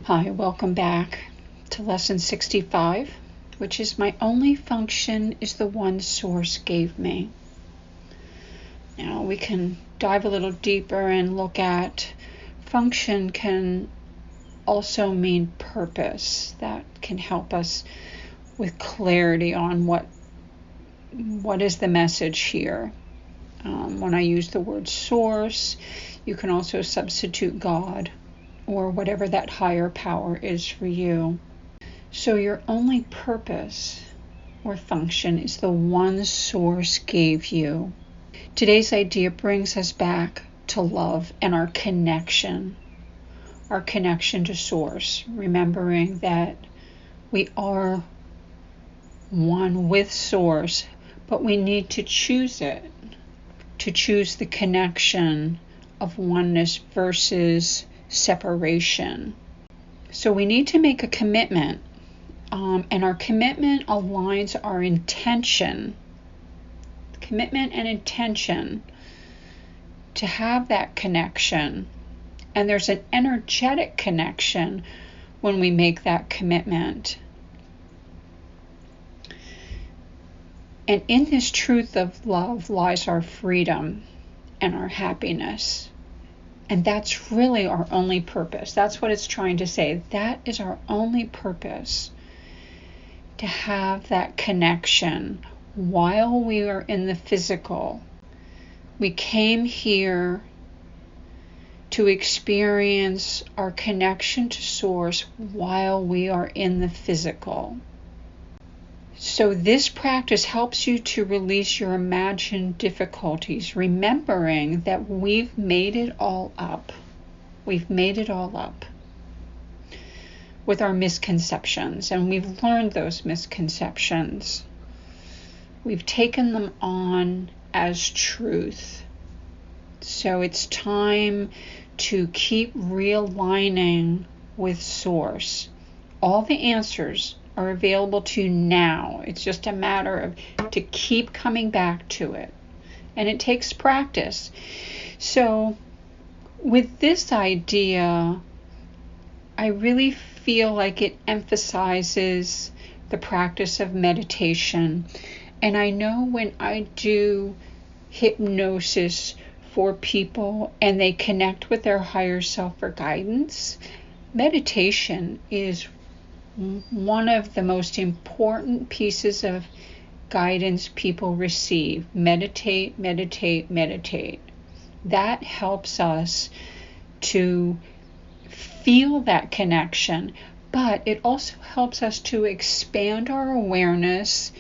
Hi, welcome back to lesson 65, which is my only function is the one source gave me. Now we can dive a little deeper and look at function can also mean purpose. That can help us with clarity on what is the message here. When I use the word source, you can also substitute God or whatever that higher power is for you. So your only purpose or function is the one source gave you. Today's idea brings us back to love and our connection to source, remembering that we are one with source, but we need to choose it, to choose the connection of oneness versus separation. So we need to make a commitment, and our commitment aligns our intention. Commitment and intention to have that connection. And there's an energetic connection when we make that commitment. And in this truth of love lies our freedom and our happiness. And that's really our only purpose. That's what it's trying to say. That is our only purpose, to have that connection while we are in the physical. We came here to experience our connection to Source while we are in the physical. So this practice helps you to release your imagined difficulties, remembering that we've made it all up. We've made it all up with our misconceptions, and we've learned those misconceptions. We've taken them on as truth. So it's time to keep realigning with Source. All the answers are available to you now. It's just a matter of to keep coming back to it. And it takes practice. So with this idea, I really feel like it emphasizes the practice of meditation. And I know when I do hypnosis for people and they connect with their higher self for guidance, meditation is one of the most important pieces of guidance people receive. Meditate, meditate, meditate. That helps us to feel that connection, but it also helps us to expand our awareness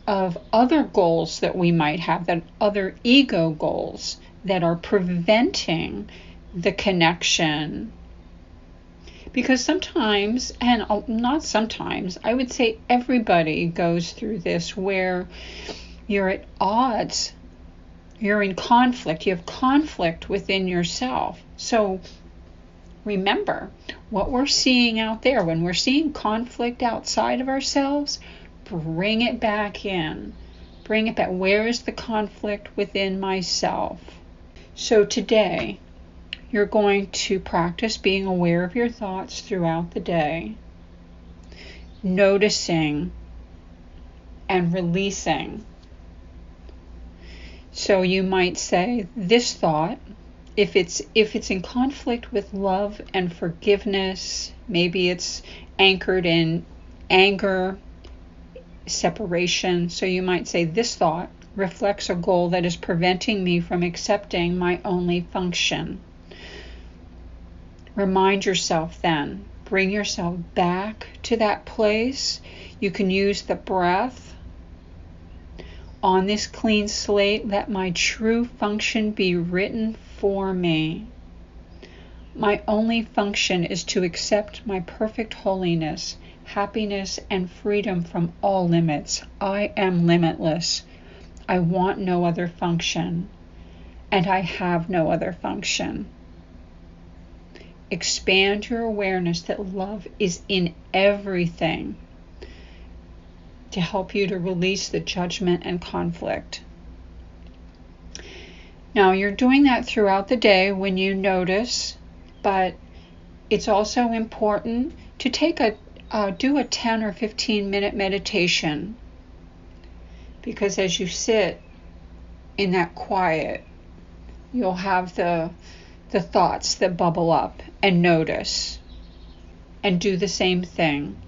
of other goals that we might have, that other ego goals that are preventing the connection. Because sometimes, and not sometimes, I would say everybody goes through this where you're at odds, you're in conflict, you have conflict within yourself. So remember, what we're seeing out there, when we're seeing conflict outside of ourselves, bring it back in. Bring it back. Where is the conflict within myself? So today, you're going to practice being aware of your thoughts throughout the day, noticing and releasing. So you might say this thought, if it's in conflict with love and forgiveness, maybe it's anchored in anger, separation. So you might say this thought reflects a goal that is preventing me from accepting my only function. Remind yourself then, bring yourself back to that place. You can use the breath. On this clean slate, let my true function be written for me. My only function is to accept my perfect holiness, happiness, and freedom from all limits. I am limitless. I want no other function, and I have no other function. Expand your awareness that love is in everything to help you to release the judgment and conflict. Now, you're doing that throughout the day when you notice, but It's also important to do a 10 or 15 minute meditation, because as you sit in that quiet, you'll have the thoughts that bubble up, and notice and do the same thing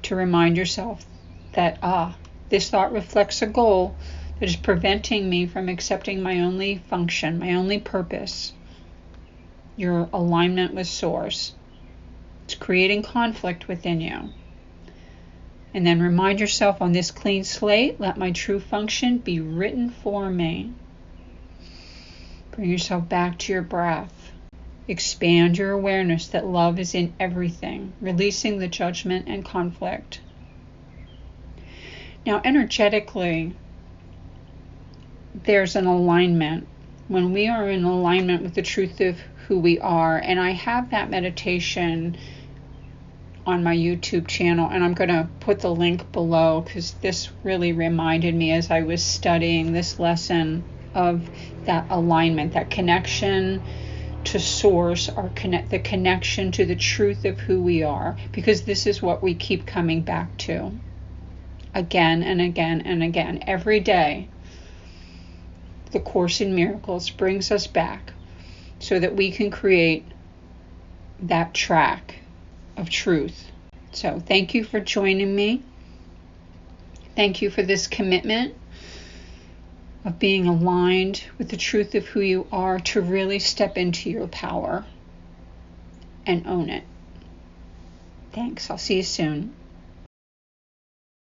to remind yourself that, this thought reflects a goal that is preventing me from accepting my only function, my only purpose, your alignment with Source. It's creating conflict within you. And then remind yourself, on this clean slate, let my true function be written for me. Bring yourself back to your breath. Expand your awareness that love is in everything, releasing the judgment and conflict. Now, energetically, there's an alignment. When we are in alignment with the truth of who we are, and I have that meditation on my YouTube channel, and I'm going to put the link below, because this really reminded me as I was studying this lesson of that alignment, that connection to Source, the connection to the truth of who we are, because this is what we keep coming back to again and again and again. Every day, the Course in Miracles brings us back so that we can create that track of truth. So thank you for joining me. Thank you for this commitment of being aligned with the truth of who you are, to really step into your power and own it. Thanks. I'll see you soon.